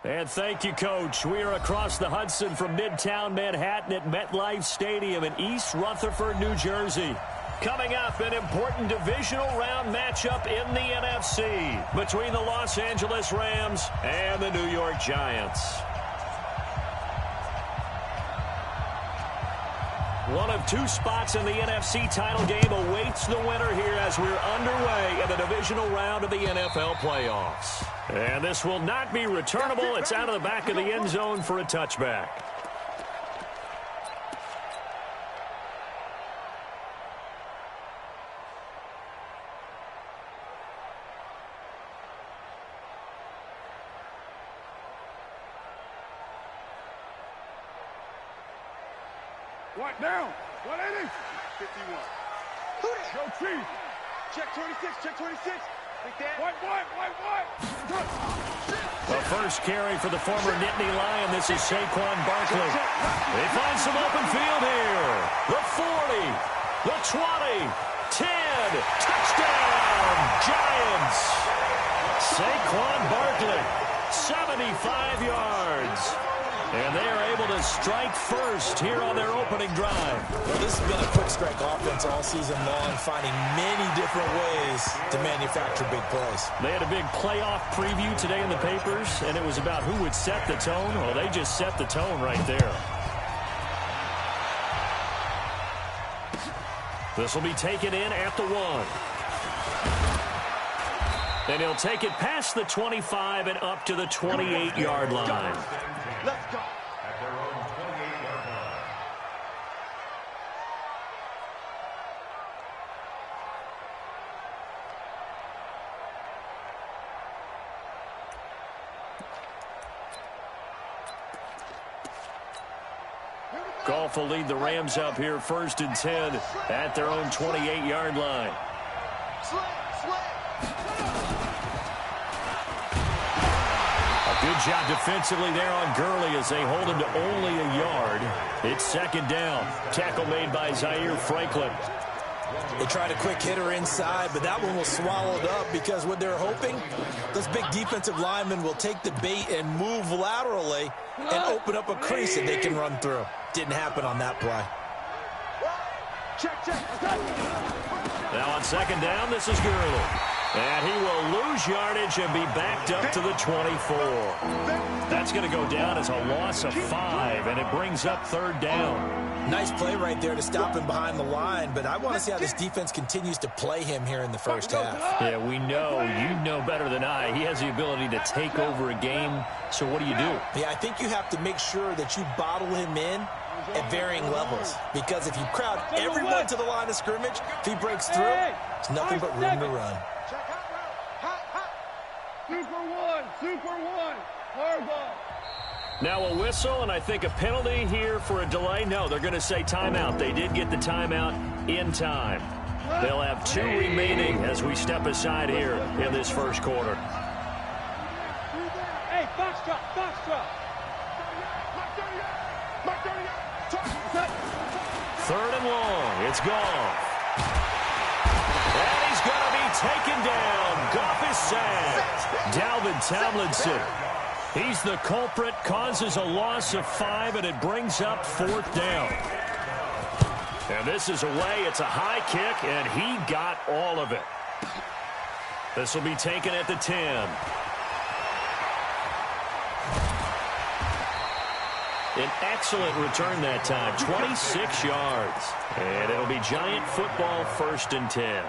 And thank you, Coach. We are across the Hudson from Midtown Manhattan at MetLife Stadium in East Rutherford, New Jersey. Coming up, an important divisional round matchup in the NFC between the Los Angeles Rams and the New York Giants. One of two spots in the NFC title game awaits the winner here as we're underway in the divisional round of the NFL playoffs. And this will not be returnable. It's out of the back of the end zone for a touchback. What now? 180. 51. Go Chief. Check 26. Check 26. Like that. What? The first carry for the former Nittany Lion. This is Saquon Barkley. They find some open field here. The 40. The 20. 10. Touchdown. Giants. Saquon Barkley. 75 yards. And they are able to strike first here on their opening drive. Well, this has been a quick strike offense all season long, finding many different ways to manufacture big plays. They had a big playoff preview today in the papers, and it was about who would set the tone. Well, they just set the tone right there. This will be taken in at the 1. And he'll take it past the 25 and up to the 28-yard line. Let's go. Goff will lead the Rams up here 1st and 10 at their own 28-yard line. Good job defensively there on Gurley as they hold him to only a yard. It's 2nd down. Tackle made by Zaire Franklin. They tried a quick hitter inside, but that one was swallowed up because what they're hoping, those big defensive linemen will take the bait and move laterally and open up a crease that they can run through. Didn't happen on that play. Check. Now on 2nd down, this is Gurley. And he will lose yardage and be backed up to the 24. That's going to go down as a loss of 5, and it brings up 3rd down. Nice play right there to stop him behind the line, but I want to see how this defense continues to play him here in the first half. Yeah, we know. You know better than I. He has the ability to take over a game, so what do you do? Yeah, I think you have to make sure that you bottle him in at varying levels, because if you crowd everyone to the line of scrimmage, if he breaks through, it's nothing but room to run. Super one. Harbaugh. Now a whistle, and I think a penalty here for a delay. No, they're going to say timeout. They did get the timeout in time. They'll have 2 remaining as we step aside here in this first quarter. Hey, box drop. 3rd and long. It's Goff. And he's going to be taken down. Goff is sacked. Dalvin Tomlinson. He's the culprit, causes a loss of 5, and it brings up 4th down. And this is away. It's a high kick, and he got all of it. This will be taken at the 10. An excellent return that time, 26 yards. And it'll be Giant football 1st and 10.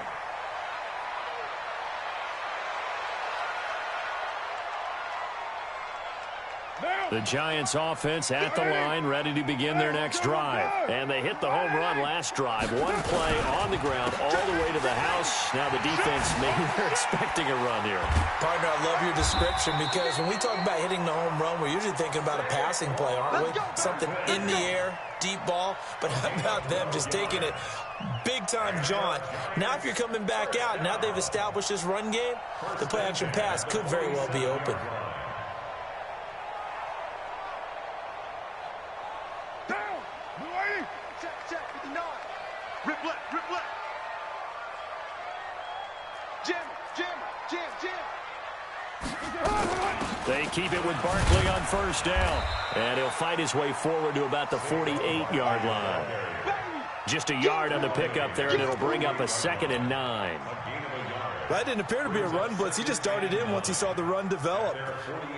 The Giants offense at the line, ready to begin their next drive. And they hit the home run last drive. 1 play on the ground all the way to the house. Now the defense, maybe they're expecting a run here. Partner, I love your description, because when we talk about hitting the home run, we're usually thinking about a passing play, aren't we? Something in the air, deep ball. But how about them just taking it big-time jaunt? Now if you're coming back out, now they've established this run game, the play-action pass could very well be open. Jam. They keep it with Barkley on first down. And he'll fight his way forward to about the 48-yard line. Just a yard on the pickup there, and it'll bring up a 2nd and 9. That didn't appear to be a run blitz. He just darted in once he saw the run develop.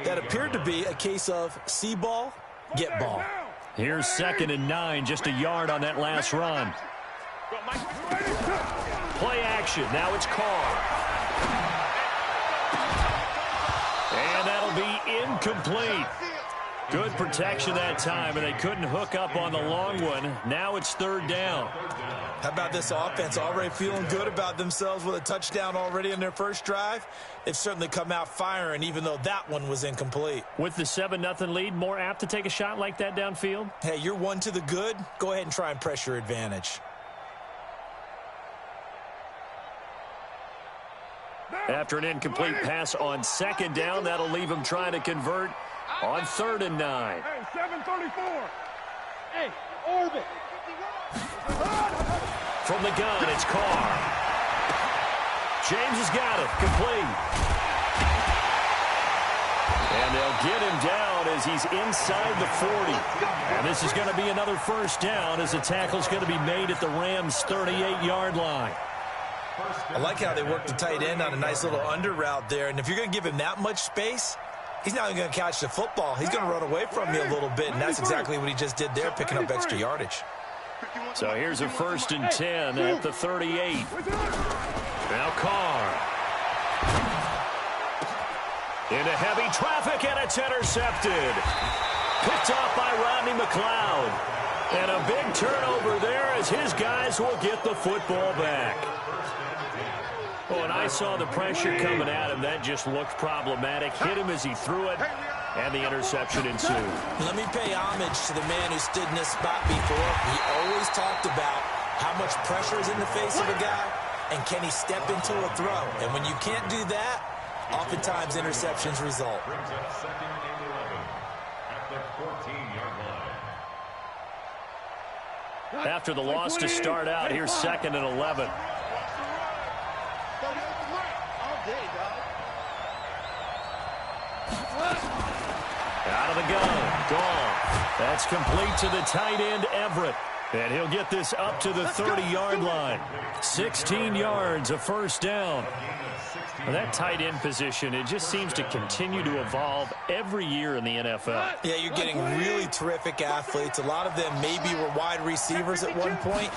That appeared to be a case of see ball, get ball. Here's 2nd and 9, just a yard on that last run. Play action. Now it's Carr. And that'll be incomplete. Good protection that time, and they couldn't hook up on the long one. Now it's 3rd down. How about this offense already feeling good about themselves with a touchdown already in their first drive? They've certainly come out firing, even though that one was incomplete. With the 7-0 lead, more apt to take a shot like that downfield? Hey, you're one to the good. Go ahead and try and press your advantage. After an incomplete pass on 2nd down, that'll leave him trying to convert on 3rd and 9. Hey, 734. Hey, orbit. From the gun, it's Carr. James has got it. Complete. And they'll get him down as he's inside the 40. And this is going to be another first down as the tackle's going to be made at the Rams' 38-yard line. I like how they worked the tight end on a nice little under route there. And if you're going to give him that much space, he's not even going to catch the football. He's going to run away from you a little bit, and that's exactly what he just did there, picking up extra yardage. So here's a 1st and 10 at the 38. Now Carr. Into heavy traffic, and it's intercepted. Picked off by Rodney McLeod. And a big turnover there as his guys will get the football back. Oh, and I saw the pressure coming at him. That just looked problematic. Hit him as he threw it, and the interception ensued. Let me pay homage to the man who stood in this spot before. He always talked about how much pressure is in the face of a guy, and can he step into a throw. And when you can't do that, oftentimes interceptions result. After the loss to start out, here's 2nd and 11. Out of the gun. Gone. That's complete to the tight end, Everett. And he'll get this up to the 30-yard line. 16 yards, a first down. Well, that tight end position, it just seems to continue to evolve every year in the NFL. Yeah, you're getting really terrific athletes. A lot of them maybe were wide receivers at one point.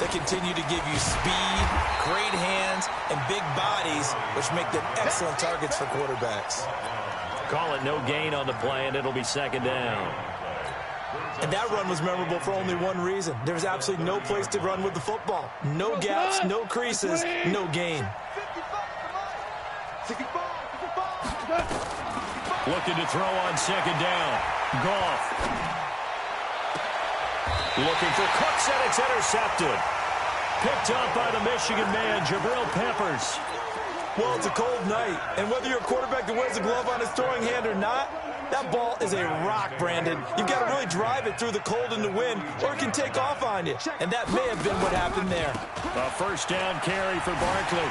They continue to give you speed, great hands, and big bodies, which make them excellent targets for quarterbacks. Call it no gain on the play, and it'll be 2nd down. And that run was memorable for only one reason. There was absolutely no place to run with the football. No gaps, no creases, no gain. Looking to throw on 2nd down. Goff. Looking for Cooks, and it's intercepted. Picked up by the Michigan man, Jabril Peppers. Well, it's a cold night, and whether you're a quarterback that wears a glove on his throwing hand or not, that ball is a rock, Brandon. You've got to really drive it through the cold and the wind, or it can take off on you. And that may have been what happened there. A first down carry for Barkley.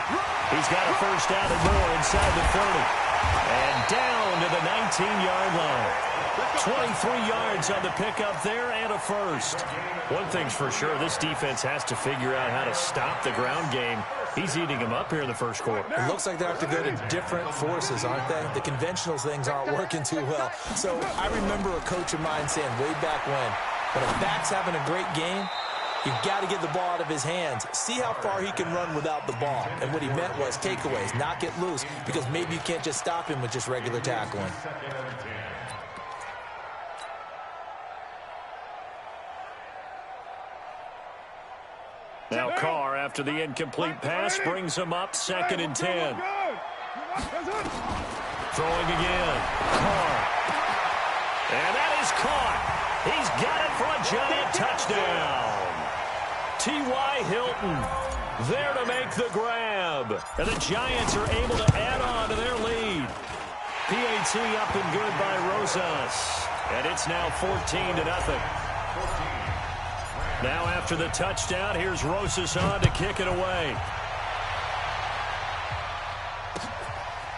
He's got a first down and more inside the 30. And down to the 19-yard line. 23 yards on the pickup there and a first. One thing's for sure, this defense has to figure out how to stop the ground game. He's eating them up here in the first quarter. It looks like they have to go to different forces, aren't they? The conventional things aren't working too well. So I remember a coach of mine saying way back when a back's having a great game, you've got to get the ball out of his hands. See how far he can run without the ball. And what he meant was takeaways, not get loose, because maybe you can't just stop him with just regular tackling. Now Carr, after the incomplete pass, brings him up 2nd and 10. Throwing again. Carr. And that is caught. He's got it for a giant touchdown. T.Y. Hilton there to make the grab. And the Giants are able to add on to their lead. PAT up and good by Rosas. And it's now 14-0. Now after the touchdown, here's Rosas on to kick it away.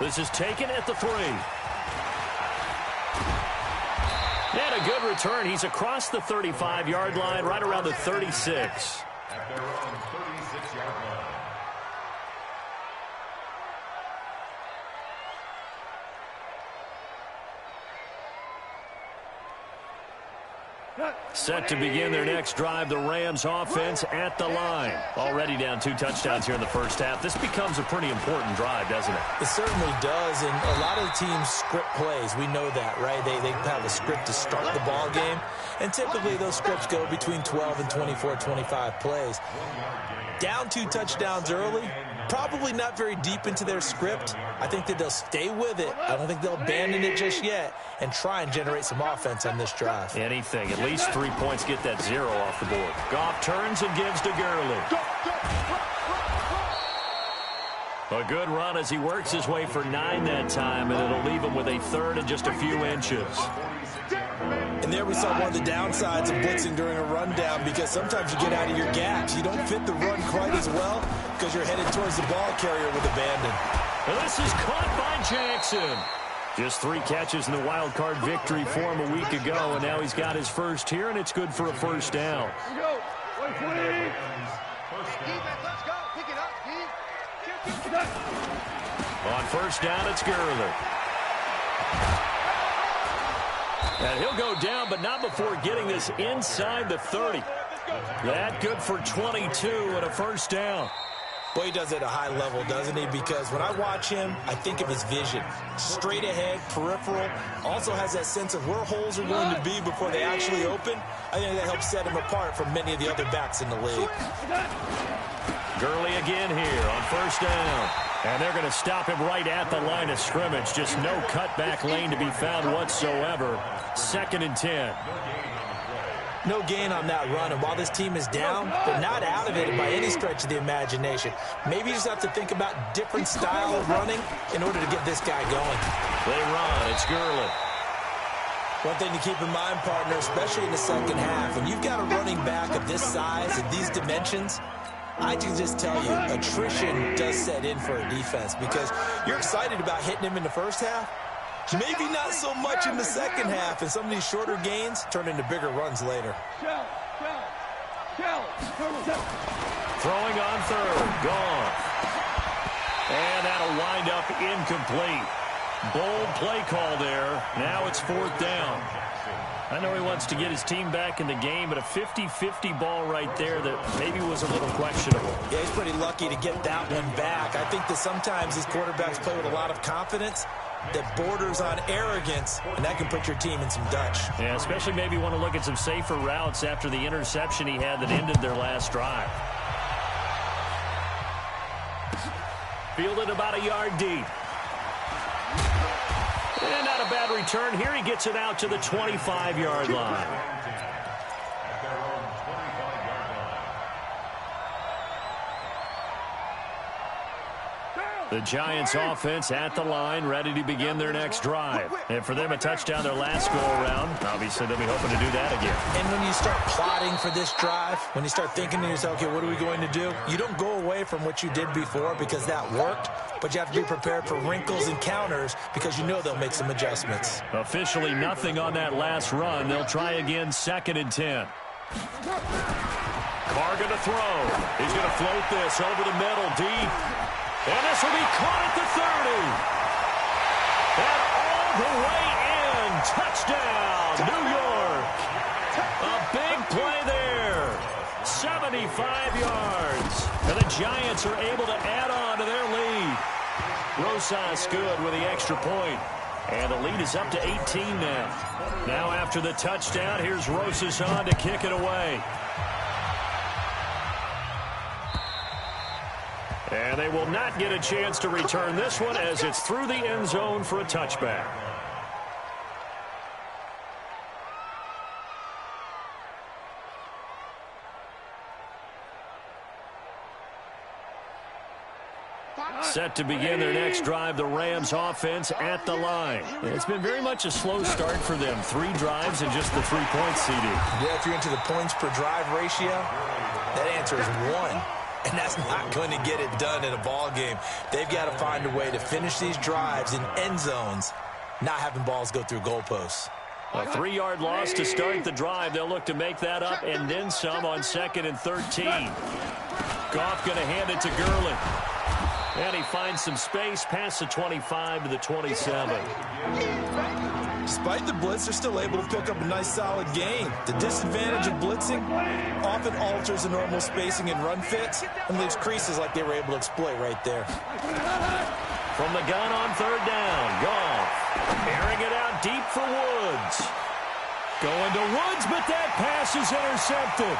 This is taken at the 3. And a good return. He's across the 35-yard line, right around the 36. At their own 36-yard line. Set to begin their next drive, the Rams offense at the line. Already down 2 touchdowns here in the first half. This becomes a pretty important drive, doesn't it? It certainly does, and a lot of the teams script plays. We know that, right? They have a script to start the ball game, and typically those scripts go between 12 and 24, 25 plays. Down 2 touchdowns early, probably not very deep into their script. I think that they'll stay with it. I don't think they'll abandon it just yet and try and generate some offense on this drive. Anything. At least 3 points get that 0 off the board. Goff turns and gives to Gurley. A good run as he works his way for 9 that time, and it'll leave him with a 3rd and just a few inches. And there we saw one of the downsides of blitzing during a rundown, because sometimes you get out of your gaps. You don't fit the run quite as well because you're headed towards the ball carrier with abandon. And this is caught by Jackson. Just 3 catches in the wild card victory for him a week ago, and now he's got his first here, and it's good for a first down. Here we go. 120. Let's go. Pick it up, Steve. On first down, it's Gurley. And he'll go down, but not before getting this inside the 30. That good for 22 and a first down. Boy, he does it at a high level, doesn't he? Because when I watch him, I think of his vision. Straight ahead, peripheral. Also has that sense of where holes are going to be before they actually open. I think that helps set him apart from many of the other backs in the league. Gurley again here on first down. And they're going to stop him right at the line of scrimmage. Just no cutback lane to be found whatsoever. 2nd and 10. No gain on that run, and while this team is down, they're not out of it by any stretch of the imagination. Maybe you just have to think about different style of running in order to get this guy going. They run. It's Gurley. One thing to keep in mind, partner, especially in the second half, when you've got a running back of this size and these dimensions, I can just tell you, attrition does set in for a defense, because you're excited about hitting him in the first half. Maybe not so much in the second half, and some of these shorter gains turn into bigger runs later. Throwing on 3rd. Gone. And that'll wind up incomplete. Bold play call there. Now it's 4th down. I know he wants to get his team back in the game, but a 50-50 ball right there that maybe was a little questionable. Yeah, he's pretty lucky to get that one back. I think that sometimes these quarterbacks play with a lot of confidence that borders on arrogance, and that can put your team in some Dutch. Yeah, especially maybe want to look at some safer routes after the interception he had that ended their last drive. Fielded about a yard deep. And not a bad return. Here he gets it out to the 25-yard line. The Giants offense at the line, ready to begin their next drive. And for them, a touchdown their last go-around. Obviously, they'll be hoping to do that again. And when you start plotting for this drive, when you start thinking to yourself, okay, what are we going to do? You don't go away from what you did before because that worked, but you have to be prepared for wrinkles and counters because you know they'll make some adjustments. Officially nothing on that last run. They'll try again, 2nd and 10. Carr going to throw. He's going to float this over the middle, deep. And this will be caught at the 30. And all the way in. Touchdown, New York. A big play there. 75 yards. And the Giants are able to add on to their lead. Rosas good with the extra point. And the lead is up to 18 now. Now after the touchdown, here's Rosas on to kick it away. And they will not get a chance to return this one as it's through the end zone for a touchback. Set to begin their next drive, the Rams offense at the line. It's been very much a slow start for them. 3 drives and just the 3 points, CD. Yeah, if you're into the points per drive ratio, that answer is 1. and that's not going to get it done in a ball game. They've got to find a way to finish these drives in end zones, not having balls go through goalposts. A 3-yard loss to start the drive. They'll look to make that up and then some on 2nd and 13. Goff going to hand it to Gurley. And he finds some space past the 25 to the 27. Despite the blitz, they're still able to pick up a nice solid gain. The disadvantage of blitzing often alters the normal spacing and run fits and leaves creases like they were able to exploit right there. From the gun on 3rd down, Goff airing it out deep for Woods. Going to Woods, but that pass is intercepted.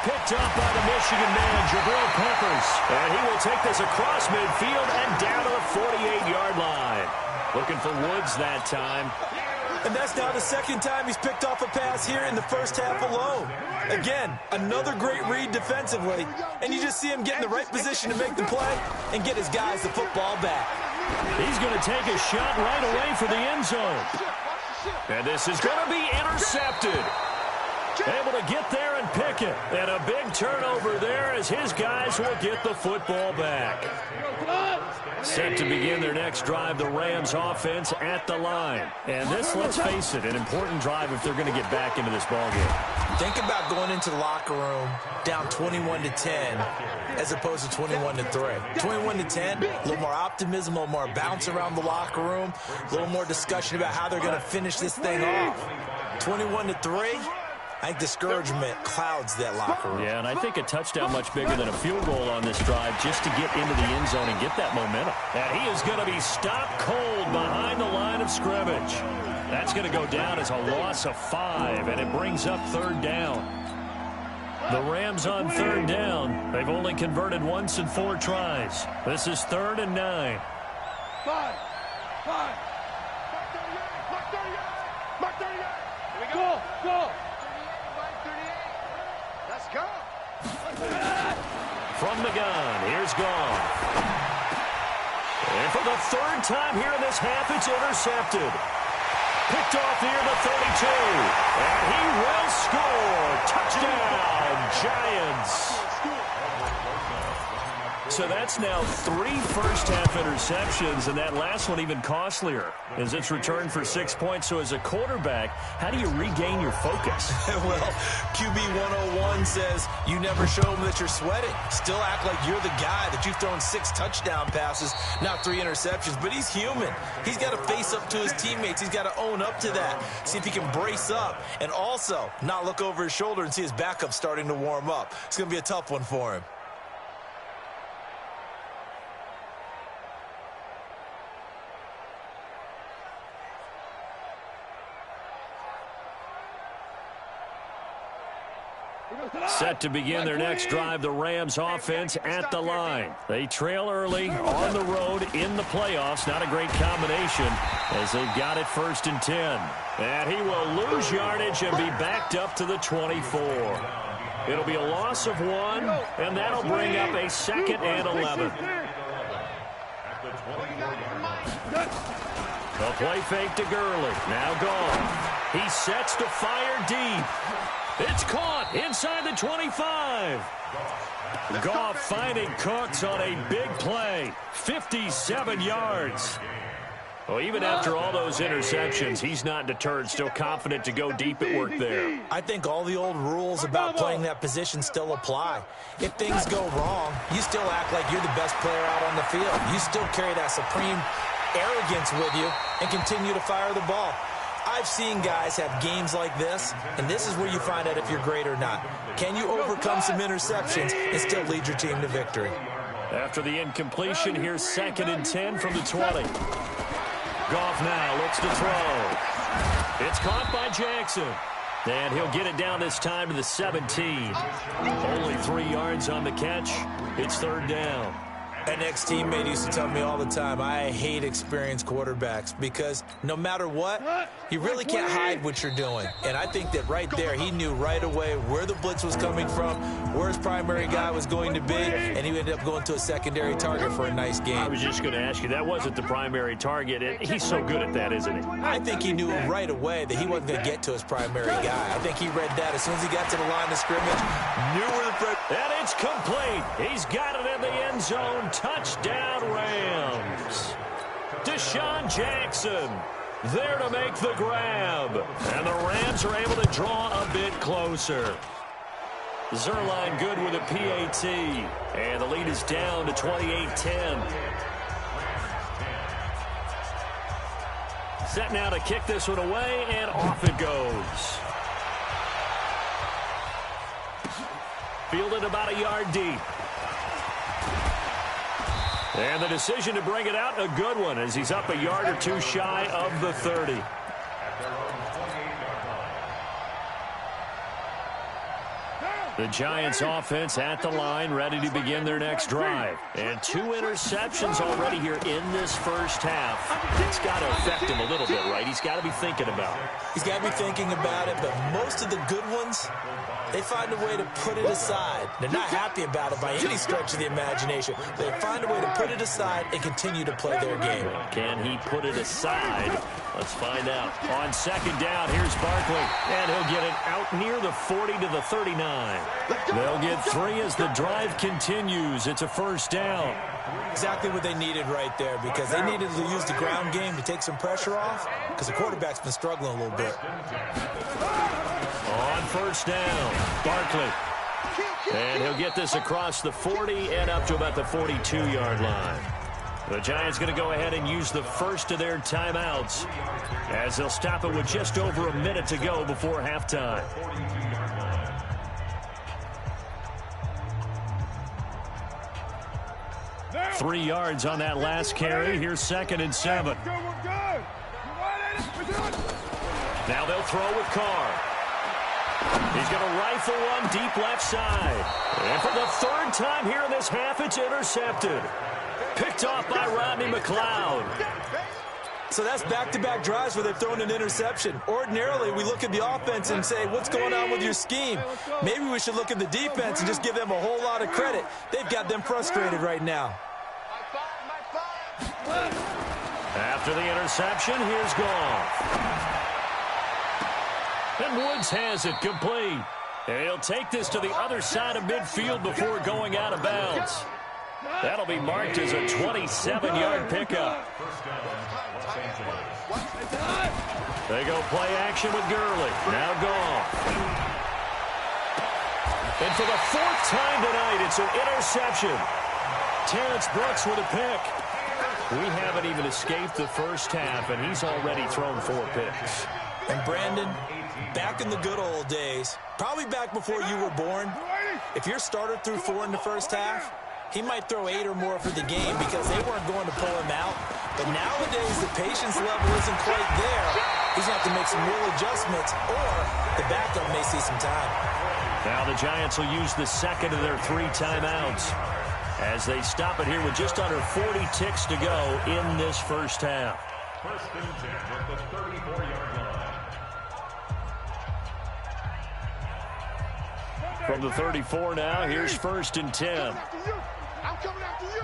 Picked up by the Michigan man, Jabril Peppers. And he will take this across midfield and down to the 48-yard line. Looking for Woods that time. And that's now the 2nd time he's picked off a pass here in the first half alone. Again, another great read defensively. And you just see him get in the right position to make the play and get his guys the football back. He's going to take a shot right away for the end zone. And this is going to be intercepted. Able to get there and pick it. And a big turnover there as his guys will get the football back. Set to begin their next drive, the Rams offense at the line. And this, let's face it, an important drive if they're going to get back into this ballgame. Think about going into the locker room down 21-10 as opposed to 21-3. 21-10, a little more optimism, a little more bounce around the locker room, a little more discussion about how they're going to finish this thing off. 21-3, I think discouragement clouds that locker room. Yeah, and I think a touchdown much bigger than a field goal on this drive just to get into the end zone and get that momentum. And he is going to be stopped cold behind the line of scrimmage. That's going to go down as a loss of 5, and it brings up 3rd down. The Rams on 3rd down. They've only converted once in 4 tries. This is 3rd and 9. 5. Mark 38. Here we go. Go. Let's go. From the gun, here's Goff. And for the 3rd time here in this half, it's intercepted. Picked off near the 32. And he will score. Touchdown, Giants. So that's now 3 first-half interceptions, and that last one even costlier as it's returned for 6 points. So as a quarterback, how do you regain your focus? Well, QB 101 says you never show them that you're sweating. Still act like you're the guy, that you've thrown 6 touchdown passes, not 3 interceptions. But he's human. He's got to face up to his teammates. He's got to own up to that, see if he can brace up, and also not look over his shoulder and see his backup starting to warm up. It's going to be a tough one for him. Set to begin their next drive, the Rams offense at the line. They trail early on the road in the playoffs. Not a great combination as they've got it 1st and 10. And he will lose yardage and be backed up to the 24. It'll be a loss of 1, and that'll bring up a 2nd and 11. A play fake to Gurley. Now Goff. He sets to fire deep. It's caught inside the 25. Goff finding Cooks on a big play. 57 yards. Well, even after all those interceptions, he's not deterred, still confident to go deep at work there. I think all the old rules about playing that position still apply. If things go wrong, you still act like you're the best player out on the field. You still carry that supreme arrogance with you and continue to fire the ball. I've seen guys have games like this, and this is where you find out if you're great or not. Can you overcome some interceptions and still lead your team to victory? After the incompletion, here's 2nd and 10 from the 20. Goff now looks to throw. It's caught by Jackson. And he'll get it down this time to the 17. Only 3 yards on the catch. It's 3rd down. An ex-teammate used to tell me all the time, I hate experienced quarterbacks because no matter what, you really can't hide what you're doing. And I think that right there, he knew right away where the blitz was coming from, where his primary guy was going to be, and he ended up going to a secondary target for a nice game. I was just going to ask you, that wasn't the primary target. He's so good at that, isn't he? I think he knew right away that he wasn't going to get to his primary guy. I think he read that as soon as he got to the line of scrimmage, knew where the threat. And it's complete. He's got it in the end zone. Touchdown, Rams. Deshaun Jackson there to make the grab. And the Rams are able to draw a bit closer. Zerline good with a PAT. And the lead is down to 28-10. Set now to kick this one away, and off it goes. Fielded about a yard deep. And the decision to bring it out, a good one, as he's up a yard or two shy of the 30. The Giants offense at the line, ready to begin their next drive. And 2 interceptions already here in this first half. It's got to affect him a little bit, right? He's got to be thinking about it. He's got to be thinking about it, but most of the good ones, they find a way to put it aside. They're not happy about it by any stretch of the imagination. They find a way to put it aside and continue to play their game. Can he put it aside? Let's find out. On second down, here's Barkley. And he'll get it out near the 40 to the 39. They'll get 3 as the drive continues. It's a first down. Exactly what they needed right there, because they needed to use the ground game to take some pressure off, because the quarterback's been struggling a little bit. On first down, Barkley. And he'll get this across the 40 and up to about the 42-yard line. The Giants going to go ahead and use the first of their timeouts, as they'll stop it with just over a minute to go before halftime. Three yards on that last carry. Here's 2nd and 7. Now they'll throw with Carr. He's going to rifle one deep left side. And for the 3rd time here in this half, it's intercepted. Picked off by Rodney McLeod. So that's back-to-back drives where they've thrown an interception. Ordinarily, we look at the offense and say, what's going on with your scheme? Maybe we should look at the defense and just give them a whole lot of credit. They've got them frustrated right now. After the interception, here's Goff. And Woods has it complete. And he'll take this to the other side of midfield before going out of bounds. That'll be marked as a 27-yard pickup. They go play action with Gurley. Now Goff. And for the 4th time tonight, it's an interception. Terrence Brooks with a pick. We haven't even escaped the first half, and he's already thrown 4 picks. And Brandon, back in the good old days, probably back before you were born, if your starter threw 4 in the first half, he might throw 8 or more for the game because they weren't going to pull him out. But nowadays, the patience level isn't quite there. He's going to have to make some real adjustments, or the backup may see some time. Now the Giants will use the 2nd of their 3 timeouts as they stop it here with just under 40 ticks to go in this first half. 1st and 10 at the 34-yard line. From the 34 now, here's 1st and 10. I'm coming after you.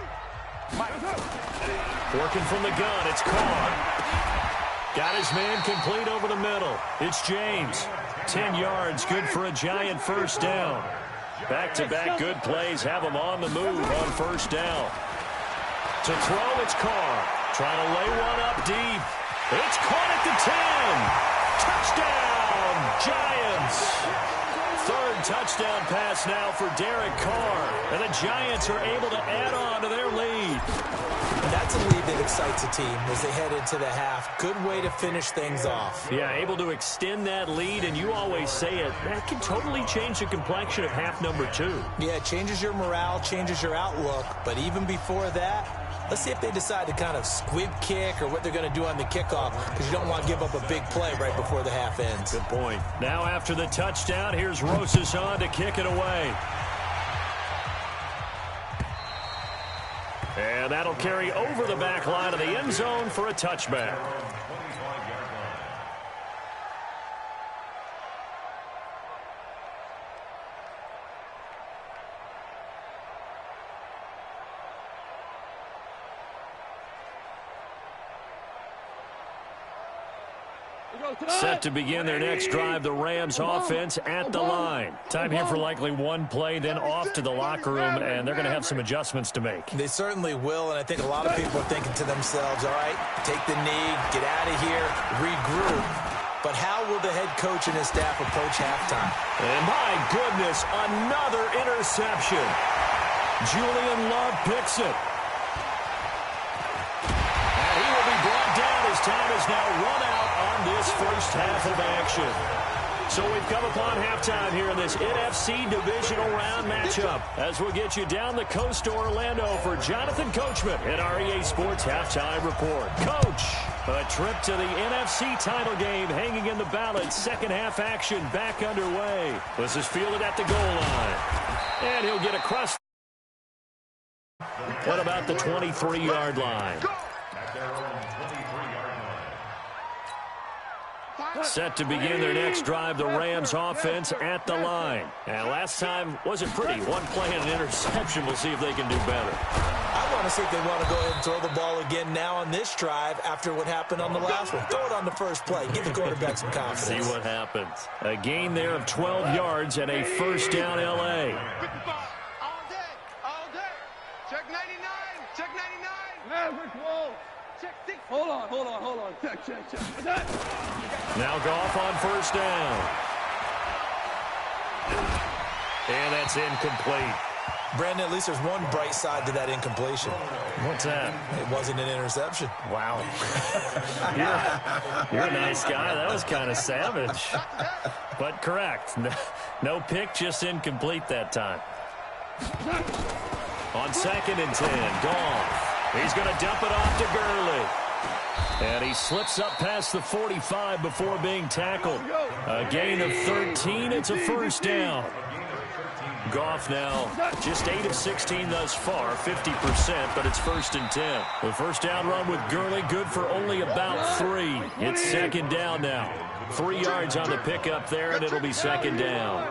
Working from the gun, it's Carr. Got his man complete over the middle. It's James. 10 yards, good for a Giant first down. Back-to-back good plays have him on the move on first down. To throw, it's Carr. Trying to lay one up deep. It's caught at the 10. Touchdown, Giants. 3rd touchdown pass now for Derek Carr. And the Giants are able to add on to their lead. That's a lead that excites a team as they head into the half. Good way to finish things off. Yeah, able to extend that lead, and you always say it, that can totally change the complexion of half number 2. Yeah, it changes your morale, changes your outlook. But even before that, let's see if they decide to kind of squib kick or what they're going to do on the kickoff, because you don't want to give up a big play right before the half ends. Good point. Now after the touchdown, here's Rosas on to kick it away. And that'll carry over the back line of the end zone for a touchback. Set to begin their next drive, the Rams offense at the line. Time here for likely one play, then off to the locker room, and they're going to have some adjustments to make. They certainly will, and I think a lot of people are thinking to themselves, all right, take the knee, get out of here, regroup. But how will the head coach and his staff approach halftime? And my goodness, another interception. Julian Love picks it. And he will be brought down as time is now run out on this first half of action. So we've come upon halftime here in this NFC Divisional Round matchup as we'll get you down the coast to Orlando for Jonathan Coachman at our EA Sports Halftime Report. Coach, a trip to the NFC title game hanging in the balance. Second half action back underway. This is fielded at the goal line. And he'll get across. What about the 23-yard line? Set to begin their next drive, the Rams offense at the line. And last time wasn't pretty. One play and an interception. We'll see if they can do better. I want to see if they want to go ahead and throw the ball again now on this drive after what happened on the last one. Throw it on the first play. Give the quarterback some confidence. See what happens. A gain there of 12 yards and a first down L.A. All day, all day. Check 99, check 99. Maverick wall. Check 6. Hold on. Check. Now Goff on first down. And that's incomplete. Brandon, at least there's one bright side to that incompletion. What's that? It wasn't an interception. Wow. You're a nice guy. That was kind of savage. But correct. No pick, just incomplete that time. On 2nd and 10, Goff. He's going to dump it off to Gurley. And he slips up past the 45 before being tackled. A gain of 13. It's a first down. Goff now just 8 of 16 thus far, 50%, but it's 1st and 10. The first down run with Gurley, good for only about 3. It's 2nd down now. 3 yards on the pickup there, and it'll be 2nd down.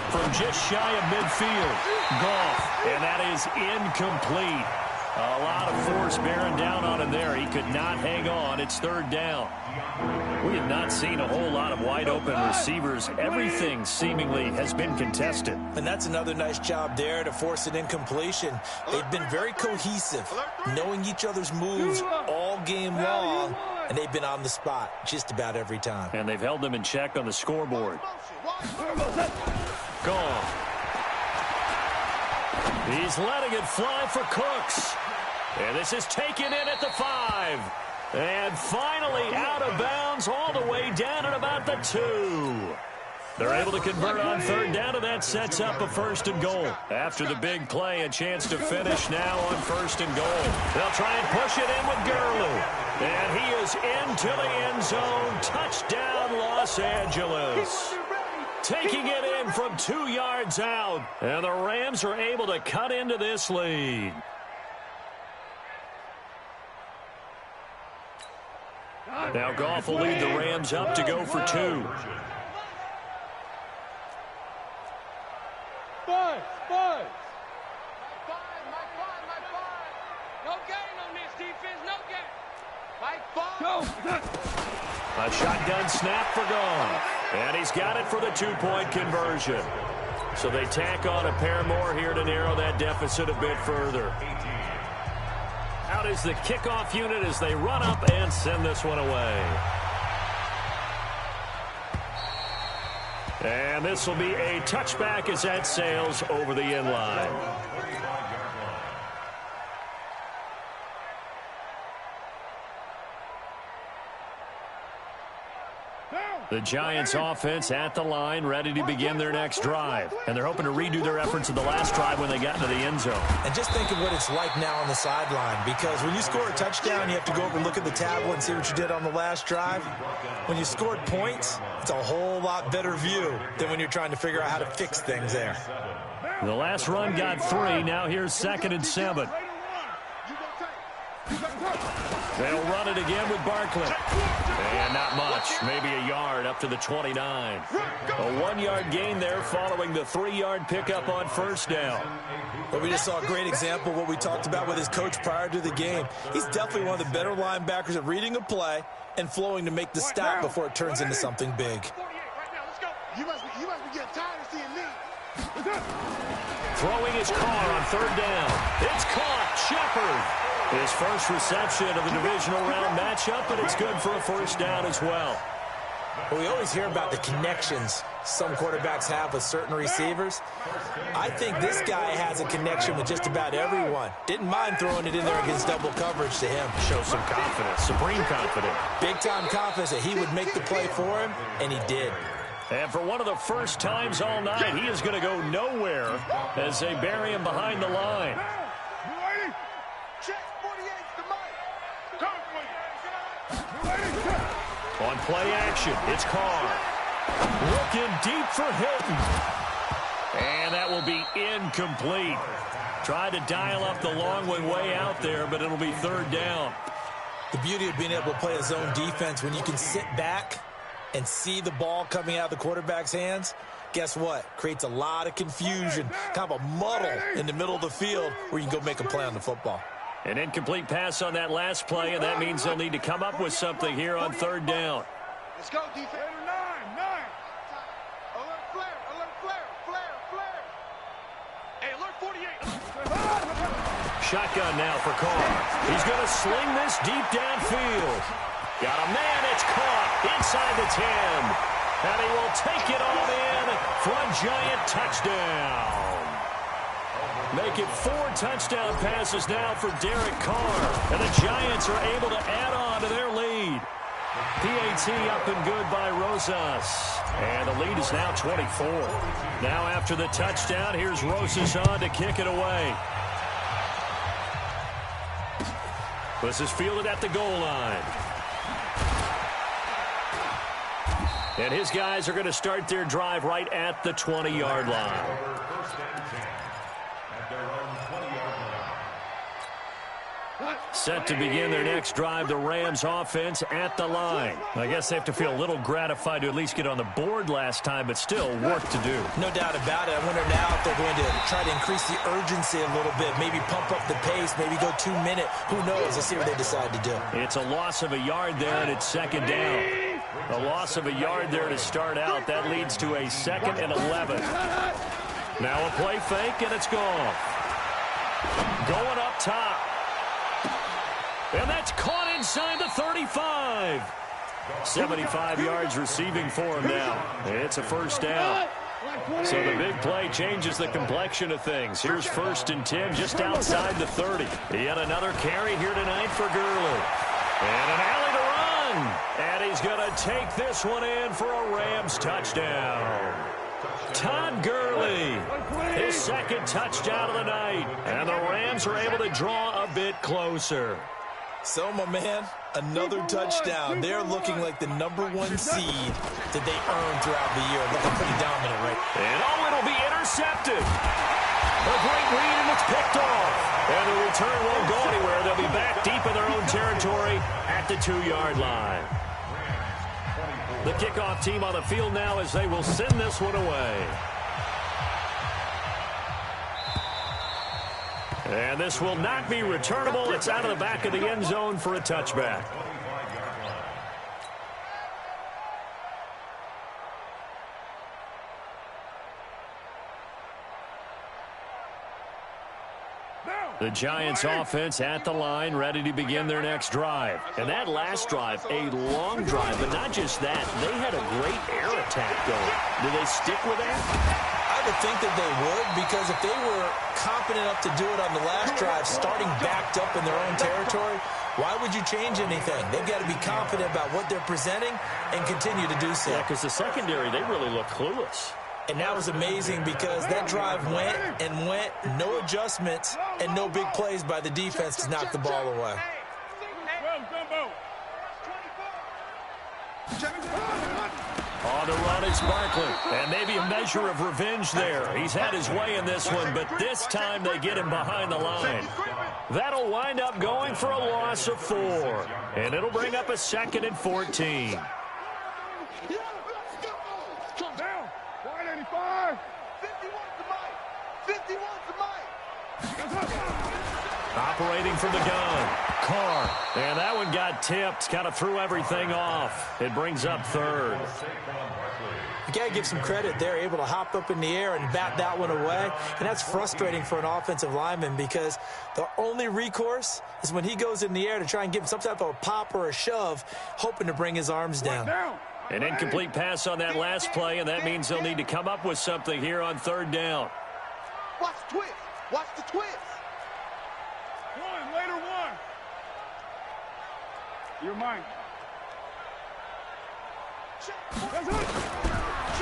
From just shy of midfield, Goff, and that is incomplete. A lot of force bearing down on him there. He could not hang on. It's 3rd down. We have not seen a whole lot of wide-open receivers. Everything seemingly has been contested. And that's another nice job there to force an incompletion. They've been very cohesive, knowing each other's moves all game long, and they've been on the spot just about every time. And they've held them in check on the scoreboard. Goff. He's letting it fly for Cooks. And this is taken in at the 5. And finally out of bounds all the way down at about the 2. They're able to convert on 3rd down, and that sets up a 1st and goal. After the big play, a chance to finish now on 1st and goal. They'll try and push it in with Gurley. And he is into the end zone. Touchdown, Los Angeles. Taking it in from 2 yards out. And the Rams are able to cut into this lead. Now Goff will lead the Rams up to go for 2. Five. No gain on this defense, no gain. A shotgun snap for Goff. And he's got it for the 2-point conversion. So they tack on a pair more here to narrow that deficit a bit further. Out is the kickoff unit as they run up and send this one away. And this will be a touchback as that sails over the end line. The Giants offense at the line, ready to begin their next drive. And they're hoping to redo their efforts of the last drive when they got into the end zone. And just think of what it's like now on the sideline, because when you score a touchdown, you have to go over and look at the tablet and see what you did on the last drive. When you scored points, it's a whole lot better view than when you're trying to figure out how to fix things there. The last run got 3. Now here's 2nd and 7. They'll run it again with Barkley. And not much. Maybe a yard up to the 29. A 1-yard gain there following the 3-yard pickup on first down. But we just saw a great example of what we talked about with his coach prior to the game. He's definitely one of the better linebackers at reading a play and flowing to make the stop before it turns into something big. You must be getting tired of seeing me. Throwing his car on 3rd down. It's caught. Shepard. His first reception of the divisional round matchup, but it's good for a first down as well. Well, we always hear about the connections some quarterbacks have with certain receivers. I think this guy has a connection with just about everyone. Didn't mind throwing it in there against double coverage to him. Show some confidence, supreme confidence. Big-time confidence that he would make the play for him, and he did. And for one of the first times all night, he is going to go nowhere as they bury him behind the line. On play action, it's Carr. Looking deep for Hilton. And that will be incomplete. Tried to dial up the long one way out there, but it'll be 3rd down. The beauty of being able to play a zone defense when you can sit back and see the ball coming out of the quarterback's hands, guess what? Creates a lot of confusion, kind of a muddle in the middle of the field where you can go make a play on the football. An incomplete pass on that last play, and that means they'll need to come up with something here on 3rd down. Let's go, defense. 9. Alert flare, flare. Hey, alert 48. Shotgun now for Carr. He's going to sling this deep downfield. Got a man, it's caught inside the 10. And he will take it all in for a Giant touchdown. Make it 4 touchdown passes now for Derek Carr. And the Giants are able to add on to their lead. PAT up and good by Rosas. And the lead is now 24. Now after the touchdown, here's Rosas on to kick it away. This is fielded at the goal line. And his guys are going to start their drive right at the 20-yard line. Set to begin their next drive, the Rams offense at the line. I guess they have to feel a little gratified to at least get on the board last time, but still work to do. No doubt about it. I wonder now if they're going to try to increase the urgency a little bit, maybe pump up the pace, maybe go 2-minute. Who knows? Let's see what they decide to do. It's a loss of a yard there, and it's 2nd down. A loss of a yard there to start out. That leads to a 2nd and 11. Now a play fake, and it's gone. Going up top. And that's caught inside the 35. 75 yards receiving for him now. It's a first down. So the big play changes the complexion of things. Here's 1st and 10 just outside the 30. Yet another carry here tonight for Gurley. And an alley to run. And he's going to take this one in for a Rams touchdown. Todd Gurley, his 2nd touchdown of the night. And the Rams are able to draw a bit closer. So, my man, another touchdown. They're looking like the #1 seed that they earned throughout the year. Looking pretty dominant, right? And it'll be intercepted. A great read, and it's picked off. And the return won't go anywhere. They'll be back deep in their own territory at the 2-yard line. The kickoff team on the field now as they will send this one away. And this will not be returnable. It's out of the back of the end zone for a touchback. The Giants offense at the line, ready to begin their next drive. And that last drive, a long drive, but not just that. They had a great air attack going. Do they stick with that? I would think that they would, because if they were confident enough to do it on the last drive, starting backed up in their own territory, Why would you change anything? They've got to be confident about what they're presenting and continue to do so. Yeah, because the secondary, they really look clueless. And that was amazing because that drive went and went, no adjustments, and no big plays by the defense to knock the ball away. On the run, it's Barkley. And maybe a measure of revenge there. He's had his way in this one, but this time they get him behind the line. That'll wind up going for a loss of 4. And it'll bring up a 2nd and 14. Operating from the gun, Carr. And that one got tipped, kind of threw everything off. It brings up 3rd. You got to give some credit. They're able to hop up in the air and bat that one away. And that's frustrating for an offensive lineman because the only recourse is when he goes in the air to try and give some type of a pop or a shove, hoping to bring his arms down. An incomplete pass on that last play, and that means they'll need to come up with something here on 3rd down. Watch the twist. Watch the twist. Later one. You're mine.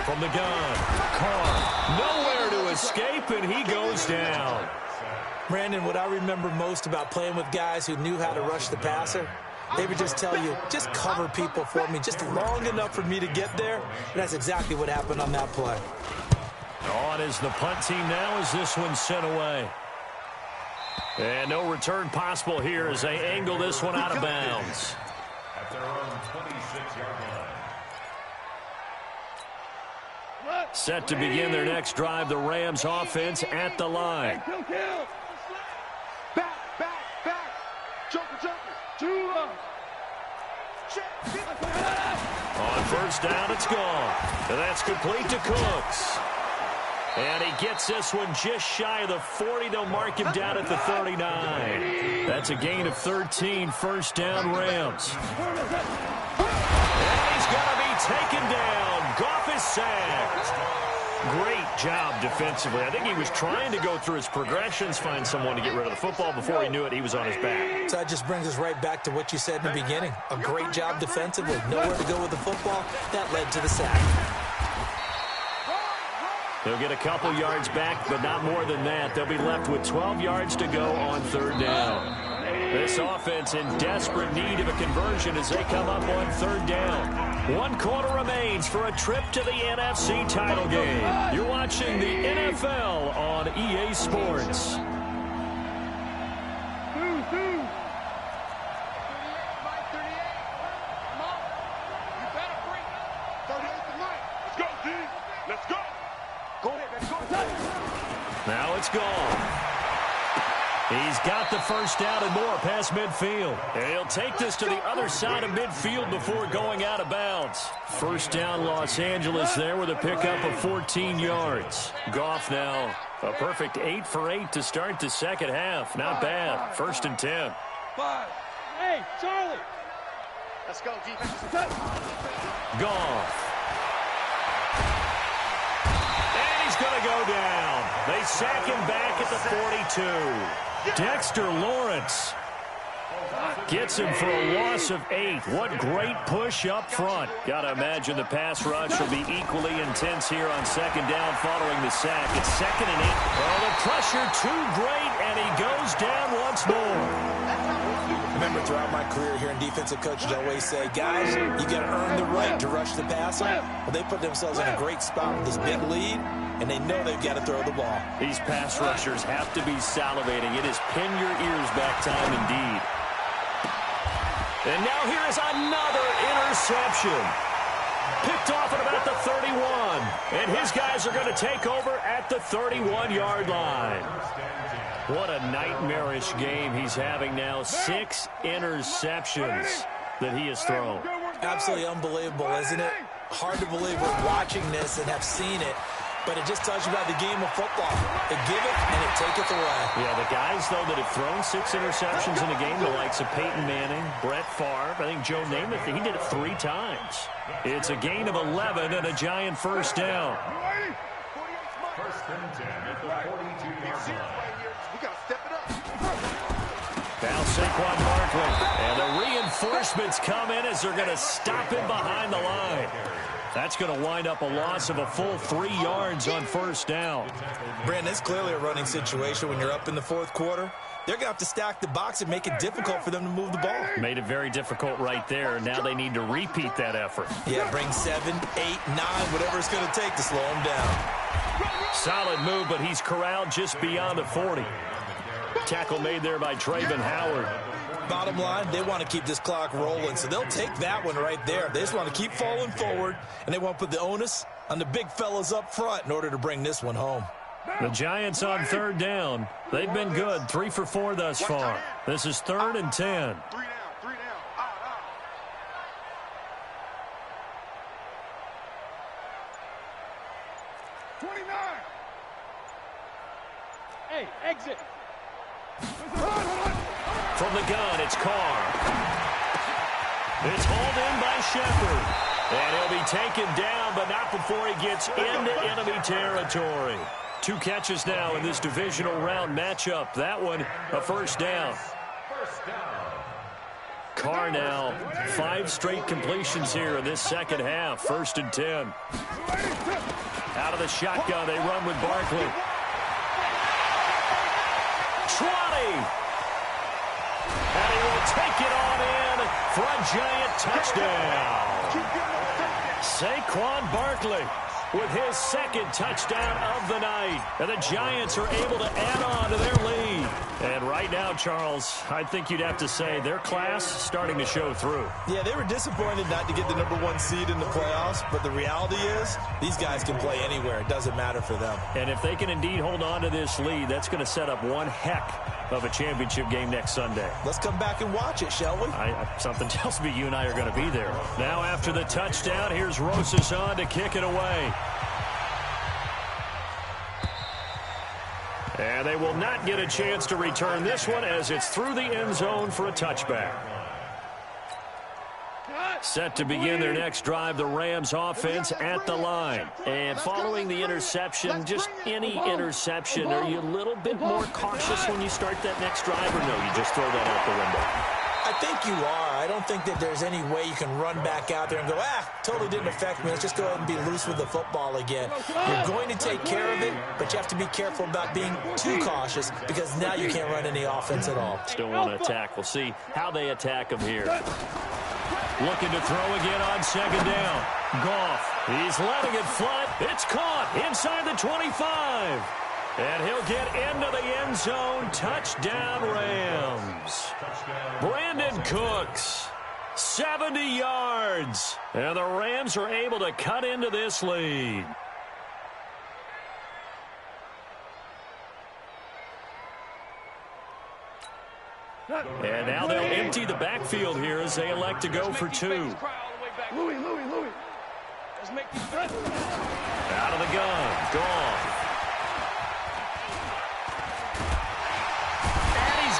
From the gun, Carr, nowhere to escape, and he goes down. Brandon, what I remember most about playing with guys who knew how to rush the passer, they would just tell you, just cover people for me, just long enough for me to get there. And that's exactly what happened on that play. On is the punt team now as this one's sent away. And no return possible here as they angle this one out of bounds. At their own 26-yard line. Set to begin their next drive, the Rams offense at the line. Back. Joker. 2 On 1st down, it's gone. And that's complete to Cooks. And he gets this one just shy of the 40. They'll mark him down at the 39. That's a gain of 13, 1st down Rams. And he's going to be taken down. Goff is sacked. Great job defensively. I think he was trying to go through his progressions, find someone to get rid of the football. Before he knew it, he was on his back. So that just brings us right back to what you said in the beginning. A great job defensively. Nowhere to go with the football. That led to the sack. They'll get a couple yards back, but not more than that. They'll be left with 12 yards to go on 3rd down. This offense in desperate need of a conversion as they come up on 3rd down. 1 quarter remains for a trip to the NFC title game. You're watching the NFL on EA Sports. 38, come on. You better bring it. 38 to Mike. Let's go, D. Let's go. Go ahead, let's go. Now it's gone. He's got the 1st down and more past midfield. And he'll take this to the other side of midfield before going out of bounds. 1st down Los Angeles there with a pickup of 14 yards. Goff now a perfect 8 for 8 to start the 2nd half. Not bad. 1st and 10. 5. Hey, Charlie. Let's go, defense. Goff. He's going to go down. They sack him back at the 42. Dexter Lawrence gets him for a loss of 8. What great push up front. Got to imagine the pass rush will be equally intense here on 2nd down following the sack. It's 2nd and 8. Oh, the pressure too great, and he goes down once more. Remember, throughout my career here in defensive coaches, I always say, guys, you got to earn the right to rush the passer. Well, they put themselves in a great spot with this big lead, and they know they've got to throw the ball. These pass rushers have to be salivating. It is pin your ears back time indeed. And now here is another interception. Picked off at about the 31. And his guys are going to take over at the 31-yard line. What a nightmarish game he's having now. 6 interceptions that he has thrown. Absolutely unbelievable, isn't it? Hard to believe we're watching this and have seen it. But it just tells you about the game of football. They give it and it taketh away. Yeah, the guys, though, that have thrown 6 interceptions in a game, the likes of Peyton Manning, Brett Favre, I think Joe Namath, he did it 3 times. It's a gain of 11 and a giant 1st down. 1st and 10 at the 42-yard line. We got to step it up. Now Saquon Barkley. And the reinforcements come in as they're going to stop him behind the line. That's going to wind up a loss of a full 3 yards on first down. Brandon, it's clearly a running situation when you're up in the fourth quarter. They're going to have to stack the box and make it difficult for them to move the ball. Made it very difficult right there. Now they need to repeat that effort. Yeah, bring 7, 8, 9, whatever it's going to take to slow him down. Solid move, but he's corralled just beyond the 40. Tackle made there by Trayvon Howard. Bottom line, they want to keep this clock rolling, so they'll take that one right there. They just want to keep falling forward, and they want to put the onus on the big fellas up front in order to bring this one home. The Giants on third down. They've been good, 3 for 4 thus far. This is 3rd and 10. 3 down, 3 down. Out. 29. Hey, exit. From the gun, it's Carr. It's hauled in by Shepard. And he'll be taken down, but not before he gets into enemy territory. 2 catches now in this divisional round matchup. That one, a first down. Carr now, 5 straight completions here in this second half. 1st and 10. Out of the shotgun, they run with Barkley. 20. And he will take it on in for a Giant touchdown. Saquon Barkley with his 2nd touchdown of the night. And the Giants are able to add on to their lead. And right now, Charles, I think you'd have to say their class starting to show through. Yeah, they were disappointed not to get the #1 seed in the playoffs, but the reality is these guys can play anywhere. It doesn't matter for them. And if they can indeed hold on to this lead, that's going to set up one heck of a championship game next Sunday. Let's come back and watch it, shall we? Something tells me you and I are going to be there. Now after the touchdown, here's Rosas on to kick it away. And they will not get a chance to return this one as it's through the end zone for a touchback. Set to begin their next drive, the Rams offense at the line. And following the interception, just any interception, are you a little bit more cautious when you start that next drive, or no, you just throw that out the window? I think you are. I don't think that there's any way you can run back out there and go, totally didn't affect me. Let's just go ahead and be loose with the football again. You're going to take care of it, but you have to be careful about being too cautious because now you can't run any offense at all. Still want to attack. We'll see how they attack him here. Looking to throw again on 2nd down. Goff, he's letting it fly. It's caught inside the 25. And he'll get into the end zone. Touchdown, Rams. Brandon Cooks, 70 yards. And the Rams are able to cut into this lead. And now they'll empty the backfield here as they elect to go for 2. Louis. Let's make these Out of the gun. Goff.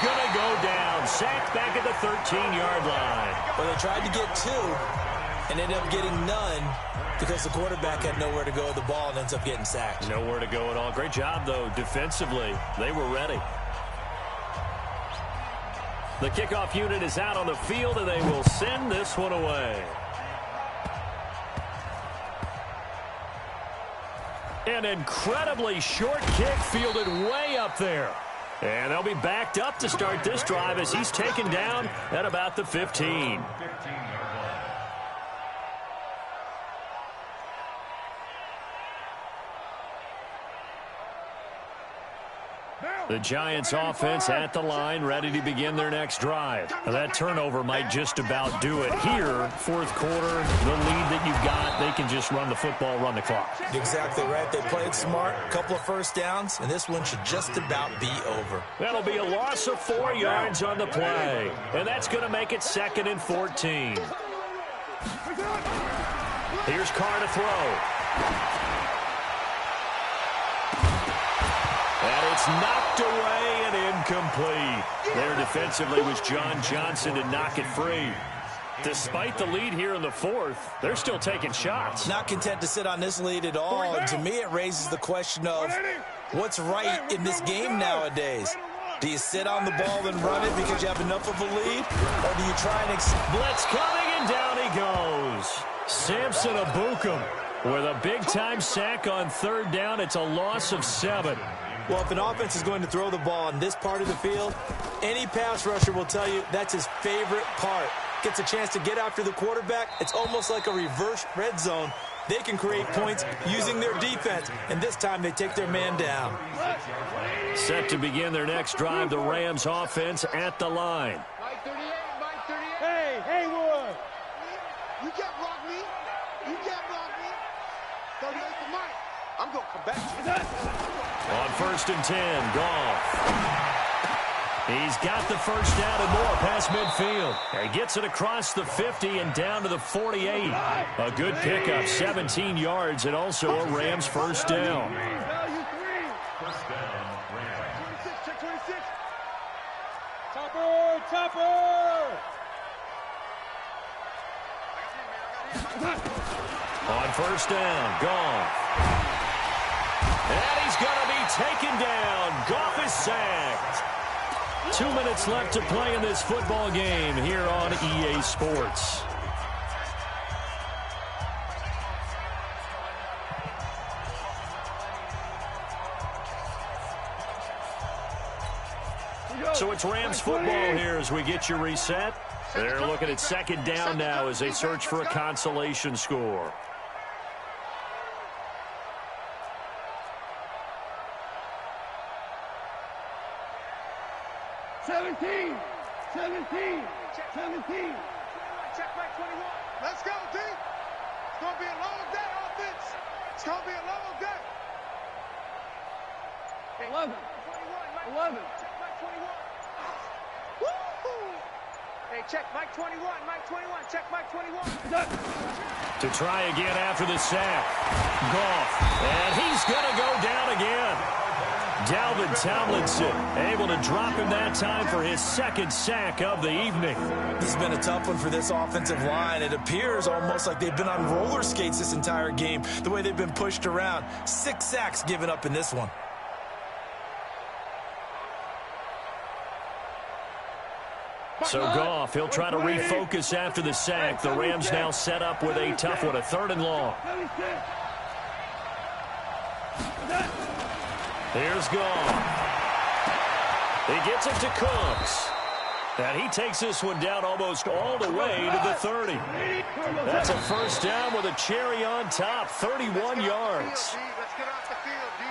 Going to go down. Sacked back at the 13-yard line. Well, they tried to get 2 and ended up getting none because the quarterback had nowhere to go with the ball and ends up getting sacked. Nowhere to go at all. Great job, though, defensively. They were ready. The kickoff unit is out on the field, and they will send this one away. An incredibly short kick fielded way up there. And they'll be backed up to start this drive as he's taken down at about the 15. The Giants offense at the line, ready to begin their next drive. Now that turnover might just about do it here. Fourth quarter, the lead that you've got, they can just run the football, run the clock. Exactly right. They played smart, a couple of first downs, and this one should just about be over. That'll be a loss of 4 yards on the play. And that's going to make it 2nd and 14. Here's Carr to throw. And it's knocked away and incomplete. There defensively was John Johnson to knock it free. Despite the lead here in the fourth, they're still taking shots. Not content to sit on this lead at all. And to me, it raises the question of what's right in this game nowadays. Do you sit on the ball and run it because you have enough of a lead? Or do you try and... Blitz coming, and down he goes. Samson Abukum with a big-time sack on third down. It's a loss of 7. Well, if an offense is going to throw the ball on this part of the field, any pass rusher will tell you that's his favorite part. Gets a chance to get after the quarterback. It's almost like a reverse red zone. They can create points using their defense, and this time they take their man down. Set to begin their next drive, the Rams offense at the line. Mike 38, Mike 38. Hey, Haywood. You can't block me. You can't block me. 38 to Mike. I'm going to come back to you. On 1st and 10, Goff. He's got the first down and more past midfield. He gets it across the 50 and down to the 48. A good pickup, 17 yards, and also a Rams first down. First down, Rams. 26, check 26. Topper! On first down, Goff. And he's going to be taken down. Goff is sacked. 2 minutes left to play in this football game here on EA Sports. So it's Rams football here as we get you reset. They're looking at second down now as they search for a consolation score. Check Mike 21. Let's go, D. It's going to be a long day, offense. It's going to be a long day. 11. 11. Check Mike 21. Woo-hoo. Hey, check Mike 21. Mike 21. Check Mike 21. To try again after the sack. Goff. And he's going to go down again. Dalvin Tomlinson able to drop him that time for his second sack of the evening. This has been a tough one for this offensive line. It appears almost like they've been on roller skates this entire game, the way they've been pushed around. 6 sacks given up in this one. So Goff, he'll try to refocus after the sack. The Rams now set up with a tough one, a 3rd and long. Here's Goff. He gets it to Cooks. And he takes this one down almost all the way to the 30. That's a first down with a cherry on top, 31 yards. Let's get off the field, D.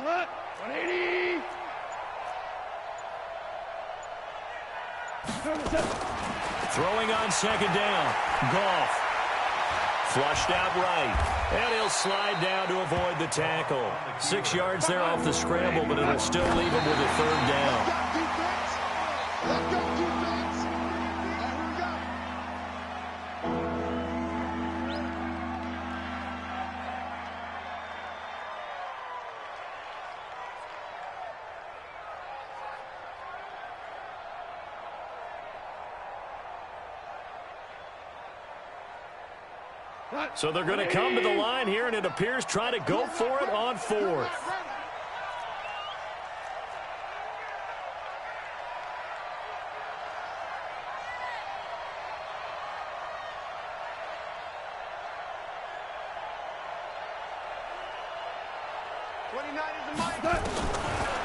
What? 180. Throwing on second down. Goff. Flushed out right. And he'll slide down to avoid the tackle. 6 yards there off the scramble, but it'll still leave him with a 3rd down. Let's go, defense. Here we go. So they're going to come to the line here, and it appears try to go for it on 4th.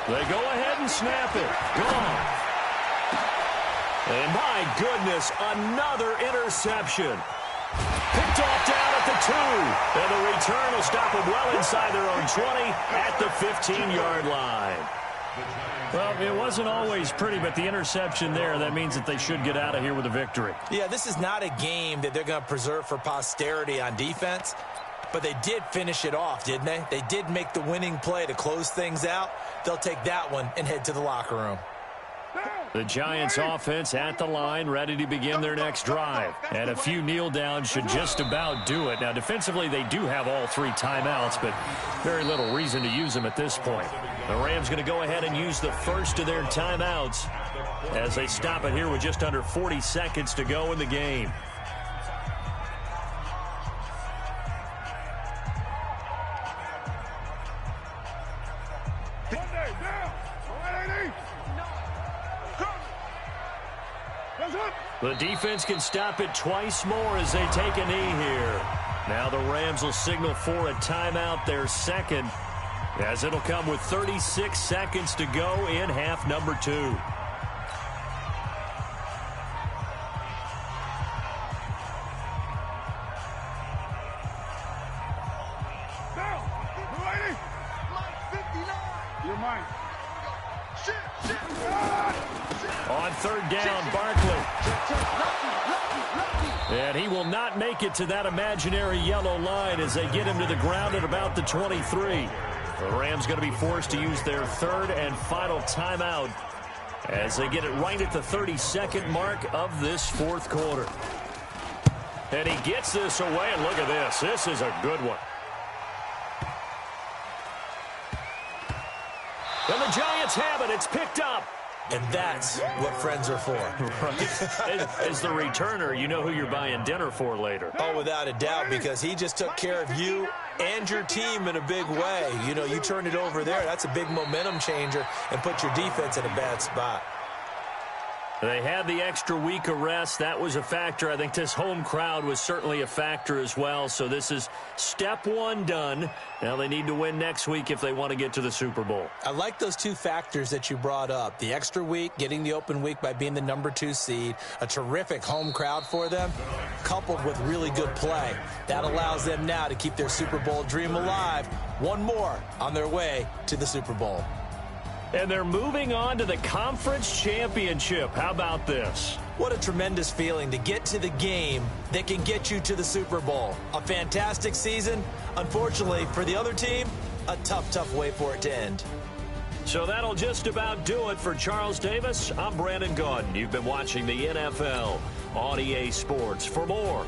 They go ahead and snap it. Gone. And my goodness, another interception. Picked off down at the 2. And the return will stop them well inside their own 20 at the 15-yard line. Well, it wasn't always pretty, but the interception there, that means that they should get out of here with a victory. Yeah, this is not a game that they're going to preserve for posterity on defense. But they did finish it off, didn't they? They did make the winning play to close things out. They'll take that one and head to the locker room. The Giants offense at the line, ready to begin their next drive. And a few kneel downs should just about do it. Now, defensively, they do have all 3 timeouts, but very little reason to use them at this point. The Rams going to go ahead and use the first of their timeouts as they stop it here with just under 40 seconds to go in the game. The defense can stop it twice more as they take a knee here. Now the Rams will signal for a timeout, their second, as it'll come with 36 seconds to go in half number 2. On third down, Barkley. And he will not make it to that imaginary yellow line as they get him to the ground at about the 23. The Rams going to be forced to use their third and final timeout as they get it right at the 32nd mark of this fourth quarter. And he gets this away, and look at this. This is a good one. And the Giants have it. It's picked up. And that's what friends are for. Right. As the returner, you know who you're buying dinner for later. Oh, without a doubt, because he just took care of you and your team in a big way. You know, you turn it over there. That's a big momentum changer and put your defense in a bad spot. They had the extra week of rest. That was a factor. I think this home crowd was certainly a factor as well. So this is step 1 done. Now they need to win next week if they want to get to the Super Bowl. I like those 2 factors that you brought up. The extra week, getting the open week by being the number 2 seed, a terrific home crowd for them, coupled with really good play. That allows them now to keep their Super Bowl dream alive. One more on their way to the Super Bowl. And they're moving on to the conference championship. How about this? What a tremendous feeling to get to the game that can get you to the Super Bowl. A fantastic season. Unfortunately, for the other team, a tough way for it to end. So that'll just about do it for Charles Davis. I'm Brandon Gaudin. You've been watching the NFL on EA Sports. For more